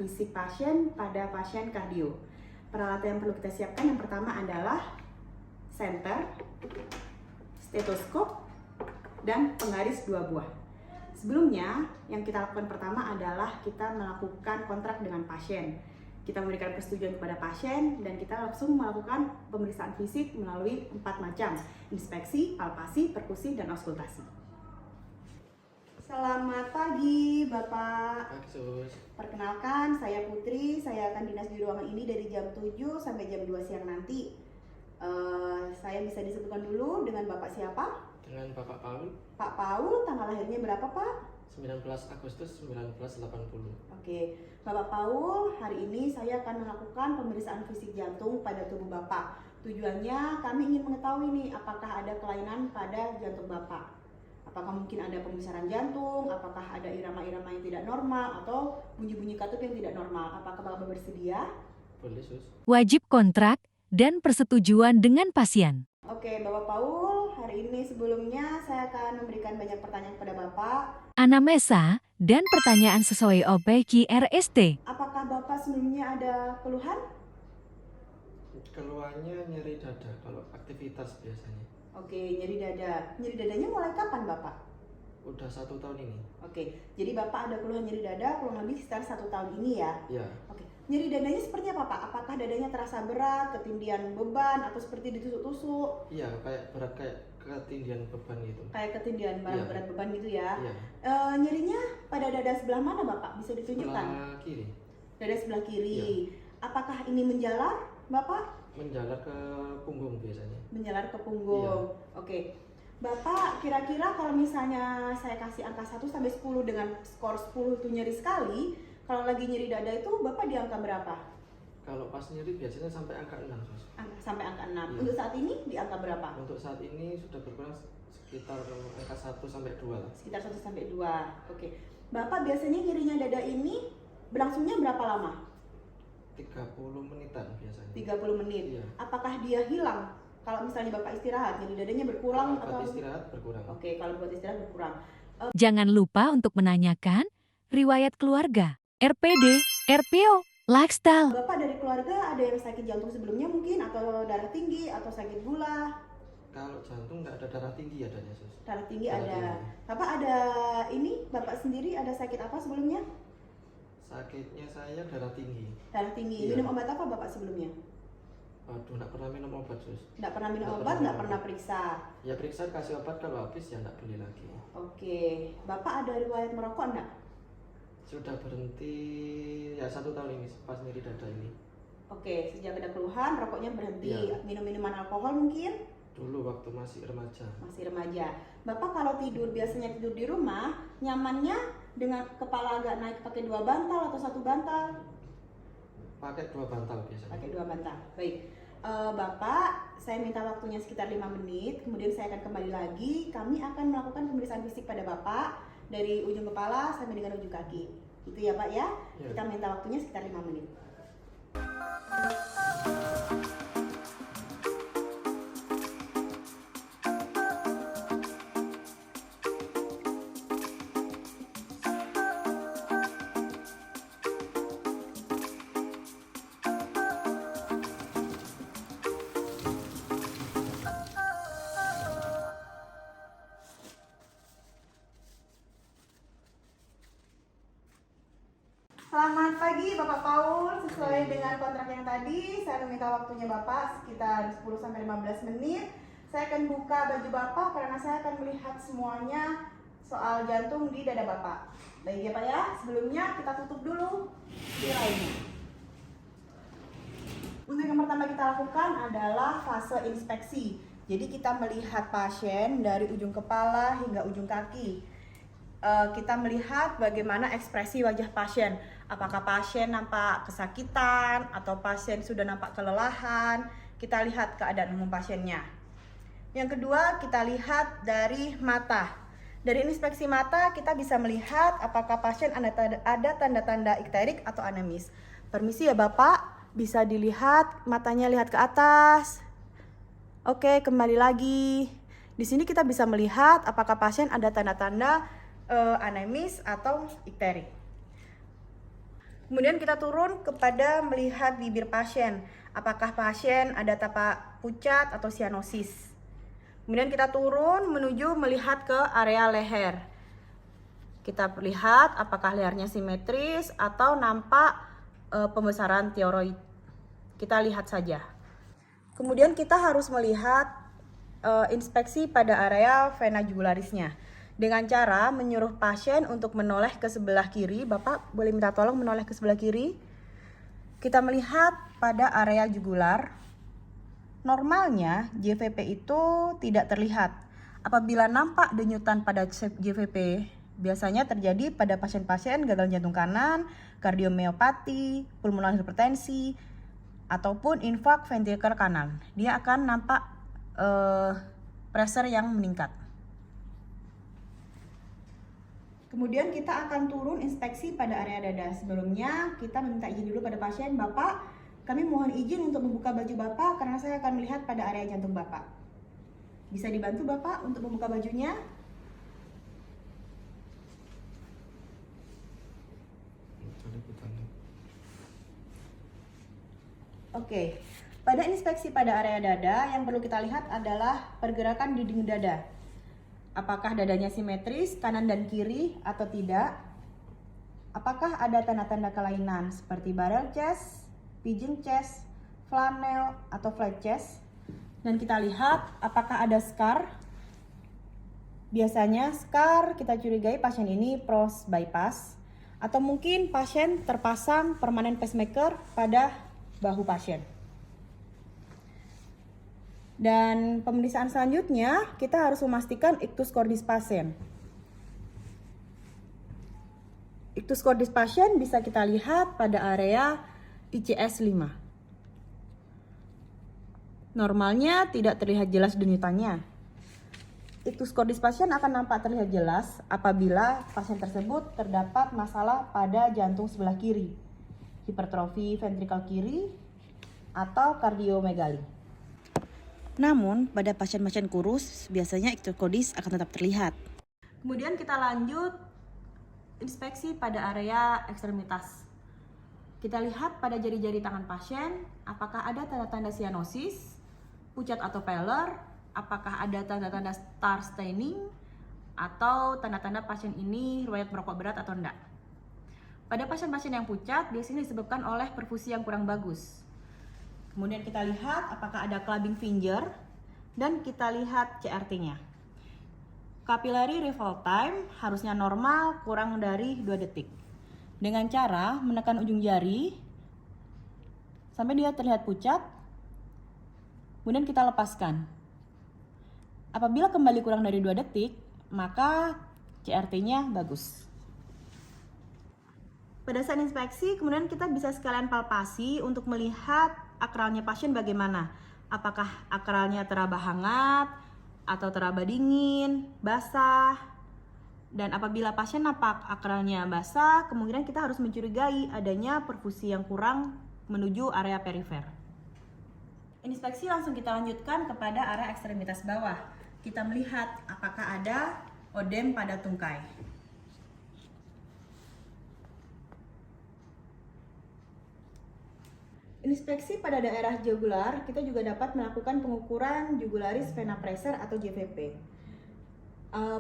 fisik pasien pada pasien kardio. Peralatan yang perlu kita siapkan yang pertama adalah senter, stetoskop, dan penggaris 2 buah. Sebelumnya, yang kita lakukan pertama adalah kita melakukan kontrak dengan pasien. Kita memberikan persetujuan kepada pasien dan kita langsung melakukan pemeriksaan fisik melalui 4 macam: inspeksi, palpasi, perkusi, dan auskultasi. Selamat pagi, Bapak. Sus. Perkenalkan, saya Putri. Saya akan dinas di ruangan ini dari jam 7 sampai jam 2 siang nanti. Saya bisa disebutkan dulu dengan Bapak siapa? Dengan Bapak Paul. Pak Paul, tanggal lahirnya berapa, Pak? 19 Agustus 1980. Oke, Bapak Paul, hari ini saya akan melakukan pemeriksaan fisik jantung pada tubuh Bapak. Tujuannya kami ingin mengetahui nih, apakah ada kelainan pada jantung Bapak. Apakah mungkin ada pembesaran jantung, apakah ada irama-irama yang tidak normal, atau bunyi-bunyi katup yang tidak normal. Apakah Bapak bersedia? Boleh, Sus. Wajib kontrak dan persetujuan dengan pasien. Oke, Bapak Paul, hari ini sebelumnya saya akan memberikan banyak pertanyaan kepada Bapak. Anamnesa dan pertanyaan sesuai OPQRST. Apakah Bapak sebelumnya ada keluhan? Keluhannya nyeri dada kalau aktivitas biasanya. Oke, nyeri dada. Nyeri dadanya mulai kapan, Bapak? Udah 1 tahun ini. Oke, jadi Bapak ada keluhan nyeri dada kurang lebih sekitar 1 tahun ini ya? Iya. Oke, nyeri dadanya seperti apa, Pak? Apakah dadanya terasa berat, ketindihan beban, atau seperti ditusuk-tusuk? Iya, kayak berat kayak ketindihan beban gitu. Kayak ketindihan Iya. berat beban gitu ya? Iya. Nyerinya pada dada sebelah mana, Bapak? Bisa ditunjukkan? Sebelah kiri. Dada sebelah kiri. Iya. Apakah ini menjalar, Bapak? Menjalar ke punggung biasanya. Menjalar ke punggung. Oke. Bapak, kira-kira kalau misalnya saya kasih angka 1 sampai 10 dengan skor 10 itu nyeri sekali, kalau lagi nyeri dada itu Bapak di angka berapa? Kalau pas nyeri biasanya sampai angka 6, Sus. Sampai angka 6. Iya. Untuk saat ini di angka berapa? Untuk saat ini sudah berkurang sekitar angka 1 sampai 2 lah. Sekitar 1 sampai 2. Oke. Bapak biasanya nyerinya dada ini berlangsungnya berapa lama? 30 menitan biasanya. 30 menit. Iya. Apakah dia hilang? Kalau misalnya Bapak istirahat, nyeri dadanya berkurang Kalau atau? istirahat berkurang. Oke, kalau buat istirahat berkurang. Jangan lupa untuk menanyakan riwayat keluarga, RPD, RPO, lifestyle. Bapak dari keluarga ada yang sakit jantung sebelumnya mungkin, atau darah tinggi, atau sakit gula? Kalau jantung nggak ada darah tinggi adanya, Sus. Darah tinggi Darah ada. tinggi. Bapak ada ini, Bapak sendiri ada sakit apa sebelumnya? Sakitnya saya darah tinggi. Darah tinggi. Iya. Minum obat apa Bapak sebelumnya? Waduh, nggak pernah minum obat, Sus. Nggak pernah minum Nggak obat, pernah nggak minum pernah obat. periksa. Ya periksa, kasih obat, kalau habis ya nggak beli lagi. Oke. Bapak ada riwayat merokok enggak? Sudah berhenti ya 1 tahun ini pas nyeri dada ini. Oke, sejak ada keluhan rokoknya berhenti. Iya. Minum minuman alkohol mungkin? Dulu waktu masih remaja. Masih remaja. Bapak kalau tidur biasanya tidur di rumah, nyamannya dengan kepala agak naik pakai 2 bantal atau 1 bantal? Pakai 2 bantal biasanya. Pakai 2 bantal. Baik. Bapak, saya minta waktunya sekitar 5 menit, kemudian saya akan kembali lagi. Kami akan melakukan pemeriksaan fisik pada Bapak dari ujung kepala sampai dengan ujung kaki. Itu ya Pak ya? Ya. Kita minta waktunya sekitar 5 menit. Selamat pagi Bapak Paul, sesuai dengan kontrak yang tadi saya meminta waktunya Bapak sekitar 10 sampai 15 menit. Saya akan buka baju Bapak karena saya akan melihat semuanya soal jantung di dada Bapak. Baik ya Pak ya, sebelumnya kita tutup dulu tirainya. Untuk yang pertama kita lakukan adalah fase inspeksi. Jadi kita melihat pasien dari ujung kepala hingga ujung kaki. Kita melihat bagaimana ekspresi wajah pasien. Apakah pasien nampak kesakitan atau pasien sudah nampak kelelahan. Kita lihat keadaan umum pasiennya. Yang kedua, kita lihat dari mata. Dari inspeksi mata kita bisa melihat apakah pasien ada tanda-tanda ikterik atau anemis. Permisi ya Bapak, bisa dilihat matanya, lihat ke atas. Oke, kembali lagi. Di sini kita bisa melihat apakah pasien ada tanda-tanda anemis atau ikterik. Kemudian kita turun kepada melihat bibir pasien. Apakah pasien ada tapak pucat atau sianosis. Kemudian kita turun menuju melihat ke area leher. Kita lihat apakah lehernya simetris atau nampak pembesaran tiroid. Kita lihat saja. Kemudian kita harus melihat inspeksi pada area vena jugularisnya dengan cara menyuruh pasien untuk menoleh ke sebelah kiri. Bapak boleh minta tolong menoleh ke sebelah kiri. Kita melihat pada area jugular. Normalnya JVP itu tidak terlihat. Apabila nampak denyutan pada JVP, biasanya terjadi pada pasien-pasien gagal jantung kanan, kardiomiopati, pulmonal hipertensi, ataupun infark ventricular kanan. Dia akan nampak pressure yang meningkat. Kemudian kita akan turun inspeksi pada area dada. Sebelumnya kita meminta izin dulu pada pasien. Bapak, kami mohon izin untuk membuka baju Bapak karena saya akan melihat pada area jantung Bapak. Bisa dibantu Bapak untuk membuka bajunya? Oke, pada inspeksi pada area dada yang perlu kita lihat adalah pergerakan dinding dada. Apakah dadanya simetris kanan dan kiri atau tidak? Apakah ada tanda-tanda kelainan seperti barrel chest, pigeon chest, flanel atau flat chest? Dan kita lihat apakah ada scar. Biasanya scar kita curigai pasien ini post bypass atau mungkin pasien terpasang permanen pacemaker pada bahu pasien. Dan pemeriksaan selanjutnya kita harus memastikan ictus cordis pasien. Ictus cordis pasien bisa kita lihat pada area ICS 5. Normalnya tidak terlihat jelas denyutannya. Ictus cordis pasien akan nampak terlihat jelas apabila pasien tersebut terdapat masalah pada jantung sebelah kiri, hipertrofi ventrikal kiri, atau kardiomegali. Namun, pada pasien-pasien kurus, biasanya ictus cordis akan tetap terlihat. Kemudian kita lanjut inspeksi pada area ekstremitas. Kita lihat pada jari-jari tangan pasien, apakah ada tanda-tanda sianosis, pucat atau pallor, apakah ada tanda-tanda star staining, atau tanda-tanda pasien ini riwayat merokok berat atau enggak. Pada pasien-pasien yang pucat, biasanya disebabkan oleh perfusi yang kurang bagus. Kemudian kita lihat apakah ada clubbing finger dan kita lihat CRT-nya. Capillary revolve time harusnya normal kurang dari 2 detik. Dengan cara menekan ujung jari sampai dia terlihat pucat, kemudian kita lepaskan. Apabila kembali kurang dari 2 detik, maka CRT-nya bagus. Pada saat inspeksi, kemudian kita bisa sekalian palpasi untuk melihat akralnya pasien bagaimana. Apakah akralnya teraba hangat atau teraba dingin, basah. Dan apabila pasien nampak akralnya basah, kemungkinan kita harus mencurigai adanya perfusi yang kurang menuju area perifer. Inspeksi langsung kita lanjutkan kepada area ekstremitas bawah. Kita melihat apakah ada odem pada tungkai. Inspeksi pada daerah jugular, kita juga dapat melakukan pengukuran jugularis vena pressure atau JVP.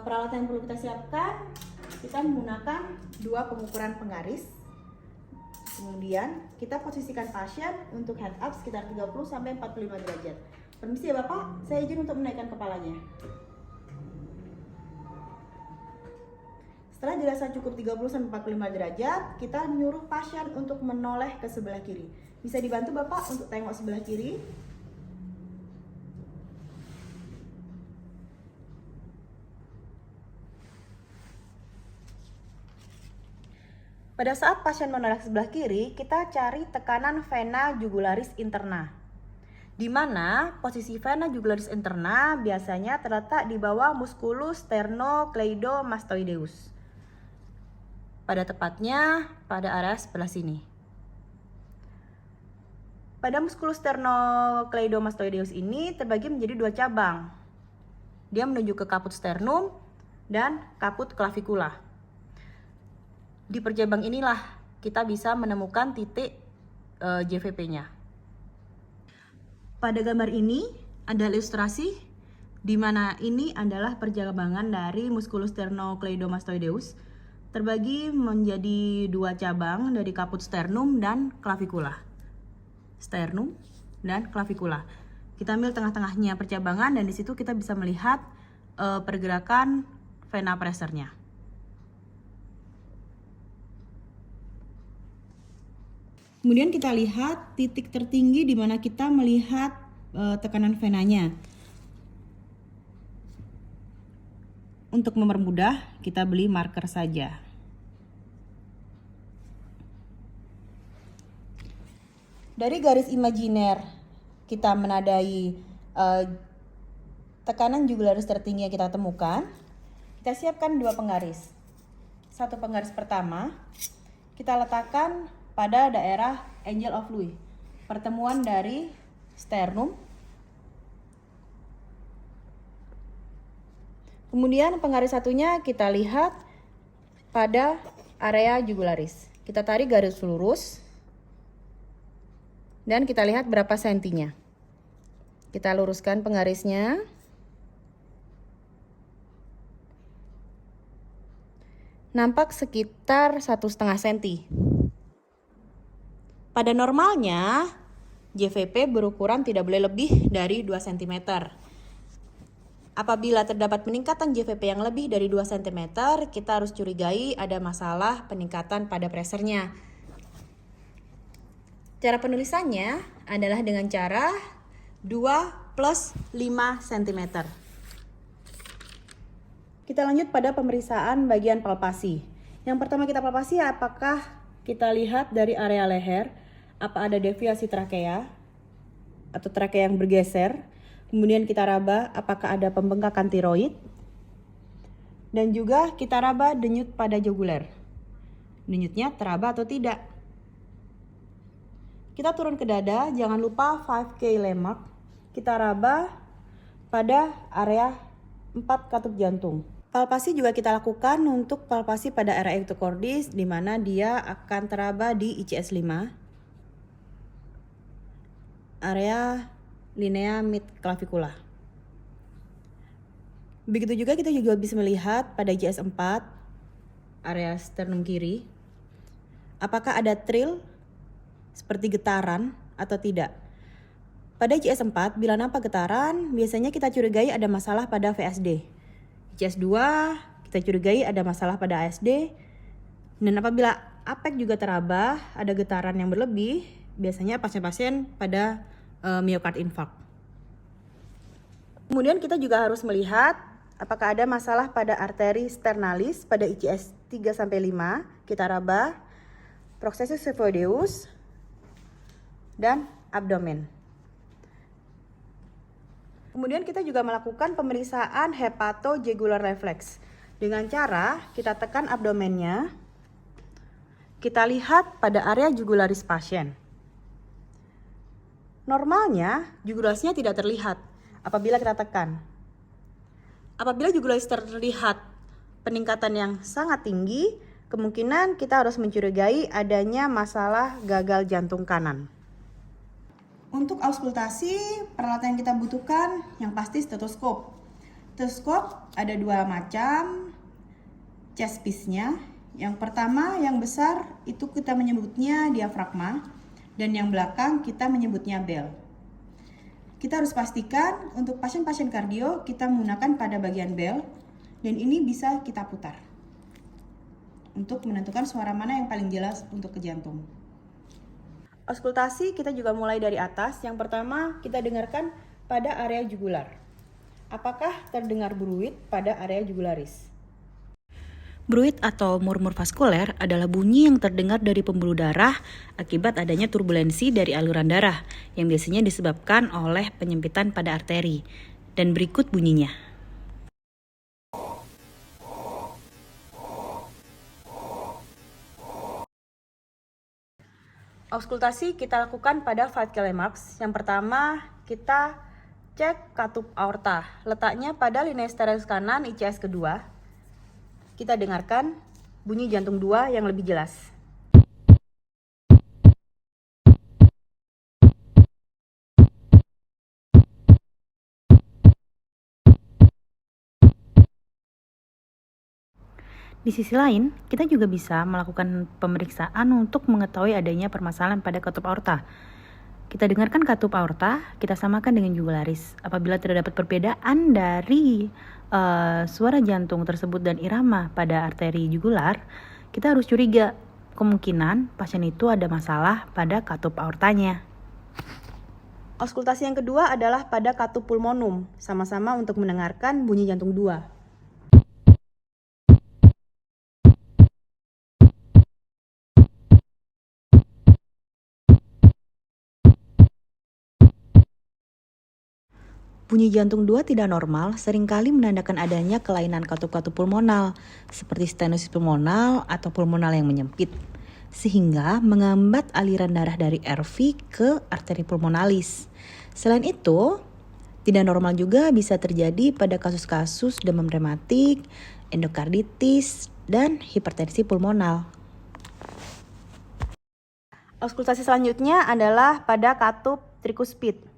Peralatan yang perlu kita siapkan, kita menggunakan 2 pengukuran penggaris. Kemudian kita posisikan pasien untuk head up sekitar 30-45 derajat. Permisi ya Bapak, saya izin untuk menaikkan kepalanya. Setelah dirasa cukup 30-45 derajat, kita menyuruh pasien untuk menoleh ke sebelah kiri. Bisa dibantu Bapak untuk tengok sebelah kiri. Pada saat pasien menoleh ke sebelah kiri, kita cari tekanan vena jugularis interna. Di mana posisi vena jugularis interna biasanya terletak di bawah musculus sternocleidomastoideus. Pada tepatnya pada area sebelah sini. Pada musculus sternocleidomastoideus ini terbagi menjadi 2 cabang. Dia menuju ke kaput sternum dan kaput clavicula. Di percabang inilah kita bisa menemukan titik JVP-nya. Pada gambar ini ada ilustrasi di mana ini adalah perkembangan dari musculus sternocleidomastoideus terbagi menjadi dua cabang dari kaput sternum dan clavicula. Sternum dan clavicula. Kita ambil tengah-tengahnya percabangan dan di situ kita bisa melihat pergerakan vena pressure-nya. Kemudian kita lihat titik tertinggi di mana kita melihat tekanan venanya. Untuk mempermudah, kita beli marker saja. Dari garis imajiner, kita menandai tekanan jugularis tertinggi yang kita temukan. Kita siapkan dua penggaris. Satu penggaris pertama, kita letakkan pada daerah Angel of Louis, pertemuan dari sternum. Kemudian penggaris satunya kita lihat pada area jugularis. Kita tarik garis lurus dan kita lihat berapa sentinya. Kita luruskan penggarisnya. Nampak sekitar 1,5 senti. Pada normalnya, JVP berukuran tidak boleh lebih dari 2 cm. Apabila terdapat peningkatan JVP yang lebih dari 2 cm, kita harus curigai ada masalah peningkatan pada pressernya. Cara penulisannya adalah dengan cara 2 plus 5 cm. Kita lanjut pada pemeriksaan bagian palpasi. Yang pertama kita palpasi apakah kita lihat dari area leher, apa ada deviasi trakea atau trakea yang bergeser. Kemudian kita raba apakah ada pembengkakan tiroid. Dan juga kita raba denyut pada juguler. Denyutnya teraba atau tidak. Kita turun ke dada, jangan lupa 5K Landmark. Kita raba pada area 4 katup jantung. Palpasi juga kita lakukan untuk palpasi pada area ectocordis, di mana dia akan teraba di ICS 5. Area linea mid clavicula. Begitu juga kita juga bisa melihat pada ICS 4, area sternum kiri, apakah ada trill seperti getaran atau tidak. Pada ICS 4, bila nampak getaran, biasanya kita curigai ada masalah pada VSD. ICS 2, kita curigai ada masalah pada ASD. Dan apabila apek juga teraba, ada getaran yang berlebih, biasanya pasien-pasien pada myocard infarct. Kemudian kita juga harus melihat apakah ada masalah pada arteri sternalis pada ICS 3-5. Kita raba processus xiphoideus dan abdomen. Kemudian kita juga melakukan pemeriksaan hepatojugular reflex. Dengan cara kita tekan abdomennya, kita lihat pada area jugularis pasien. Normalnya jugularisnya tidak terlihat apabila kita tekan. Apabila jugularis terlihat peningkatan yang sangat tinggi, kemungkinan kita harus mencurigai adanya masalah gagal jantung kanan. Untuk auskultasi, peralatan yang kita butuhkan yang pasti stetoskop. Stetoskop ada dua macam chest piece-nya. Yang pertama yang besar itu kita menyebutnya diafragma dan yang belakang kita menyebutnya bell. Kita harus pastikan untuk pasien-pasien kardio kita menggunakan pada bagian bell dan ini bisa kita putar untuk menentukan suara mana yang paling jelas untuk ke jantung. Auskultasi kita juga mulai dari atas. Yang pertama kita dengarkan pada area jugular. Apakah terdengar bruit pada area jugularis? Bruit atau murmur vaskuler adalah bunyi yang terdengar dari pembuluh darah akibat adanya turbulensi dari aliran darah yang biasanya disebabkan oleh penyempitan pada arteri. Dan berikut bunyinya. Auskultasi kita lakukan pada 5 landmarks. Yang pertama kita cek katup aorta. Letaknya pada linea sternalis kanan ICS kedua. Kita dengarkan bunyi jantung 2 yang lebih jelas. Di sisi lain, kita juga bisa melakukan pemeriksaan untuk mengetahui adanya permasalahan pada katup aorta. Kita dengarkan katup aorta, kita samakan dengan jugularis. Apabila terdapat perbedaan dari suara jantung tersebut dan irama pada arteri jugular, kita harus curiga kemungkinan pasien itu ada masalah pada katup aortanya. Auskultasi yang kedua adalah pada katup pulmonum, sama-sama untuk mendengarkan bunyi jantung 2. Bunyi jantung 2 tidak normal seringkali menandakan adanya kelainan katup-katup pulmonal, seperti stenosis pulmonal atau pulmonal yang menyempit, sehingga menghambat aliran darah dari RV ke arteri pulmonalis. Selain itu, tidak normal juga bisa terjadi pada kasus-kasus demam rematik, endokarditis, dan hipertensi pulmonal. Auskultasi selanjutnya adalah pada katup trikuspid.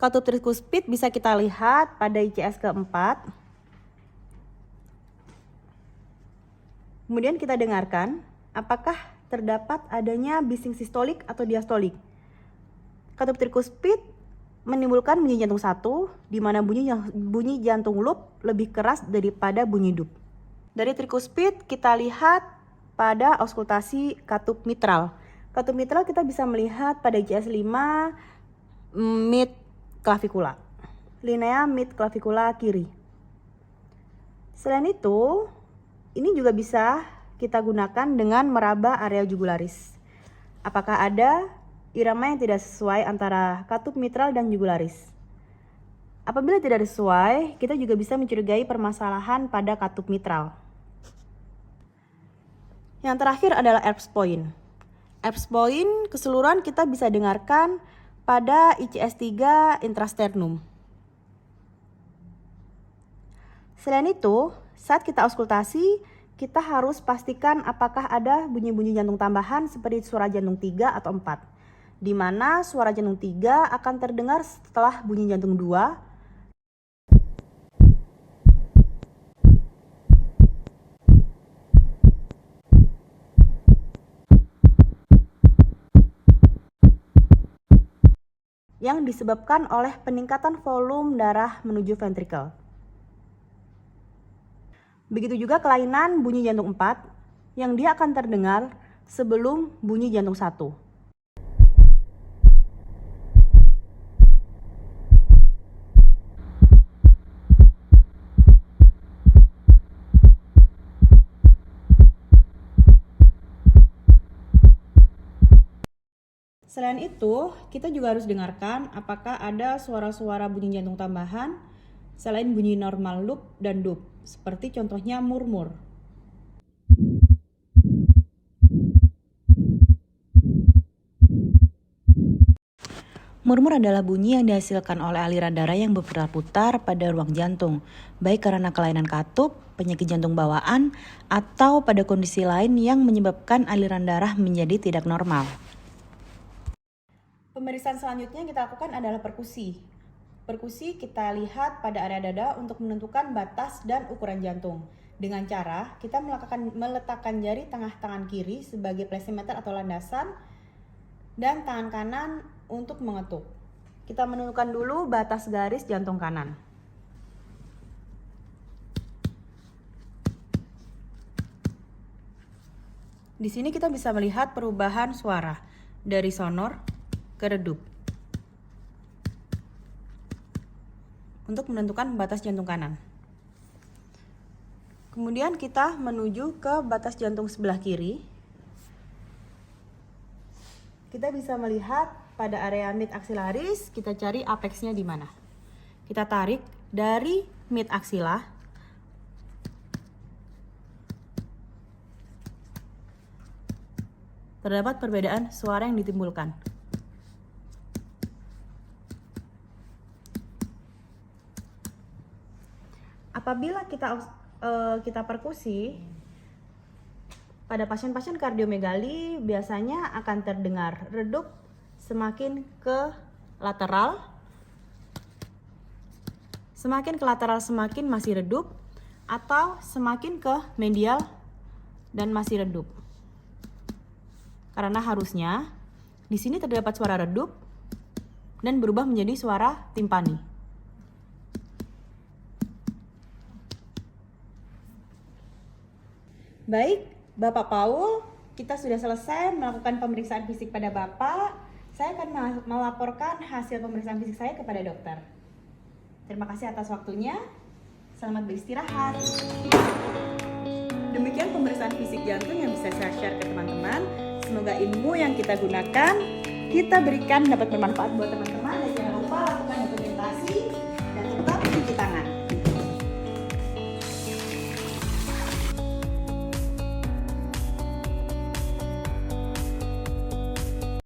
Katup trikuspid bisa kita lihat pada ICS keempat. Kemudian kita dengarkan apakah terdapat adanya bising sistolik atau diastolik. Katup trikuspid menimbulkan bunyi jantung 1, di mana bunyi jantung loop lebih keras daripada bunyi dup. Dari trikuspid kita lihat pada auskultasi katup mitral. Katup mitral kita bisa melihat pada ICS 5 mid clavikula, linea mid clavikula kiri. Selain itu, ini juga bisa kita gunakan dengan meraba area jugularis. Apakah ada irama yang tidak sesuai antara katup mitral dan jugularis? Apabila tidak sesuai, kita juga bisa mencurigai permasalahan pada katup mitral. Yang terakhir adalah ERPS point. ERPS point keseluruhan kita bisa dengarkan pada ICS 3 intrasternum. Selain itu, saat kita auskultasi, kita harus pastikan apakah ada bunyi-bunyi jantung tambahan seperti suara jantung 3 atau 4, di mana suara jantung 3 akan terdengar setelah bunyi jantung 2. Yang disebabkan oleh peningkatan volume darah menuju ventrikel. Begitu juga kelainan bunyi jantung 4 yang dia akan terdengar sebelum bunyi jantung 1. Selain itu, kita juga harus dengarkan apakah ada suara-suara bunyi jantung tambahan selain bunyi normal loop dan dup, seperti contohnya murmur. Murmur adalah bunyi yang dihasilkan oleh aliran darah yang berputar-putar pada ruang jantung, baik karena kelainan katup, penyakit jantung bawaan, atau pada kondisi lain yang menyebabkan aliran darah menjadi tidak normal. Pemeriksaan selanjutnya yang kita lakukan adalah perkusi. Perkusi kita lihat pada area dada untuk menentukan batas dan ukuran jantung. Dengan cara kita meletakkan jari tengah tangan kiri sebagai plesimeter atau landasan dan tangan kanan untuk mengetuk. Kita menentukan dulu batas garis jantung kanan. Di sini kita bisa melihat perubahan suara dari sonor ke redup untuk menentukan batas jantung kanan. Kemudian kita menuju ke batas jantung sebelah kiri. Kita bisa melihat pada area mid axillaris, kita cari apexnya di mana. Kita tarik dari mid axilla. Terdapat perbedaan suara yang ditimbulkan. Apabila kita perkusi pada pasien-pasien kardiomegali biasanya akan terdengar redup semakin ke lateral. Semakin ke lateral semakin masih redup, atau semakin ke medial dan masih redup. Karena harusnya di sini terdapat suara redup dan berubah menjadi suara timpani. Baik, Bapak Paul, kita sudah selesai melakukan pemeriksaan fisik pada Bapak. Saya akan melaporkan hasil pemeriksaan fisik saya kepada dokter. Terima kasih atas waktunya. Selamat beristirahat. Demikian pemeriksaan fisik jantung yang bisa saya share ke teman-teman. Semoga ilmu yang kita gunakan, kita berikan dapat bermanfaat buat teman-teman.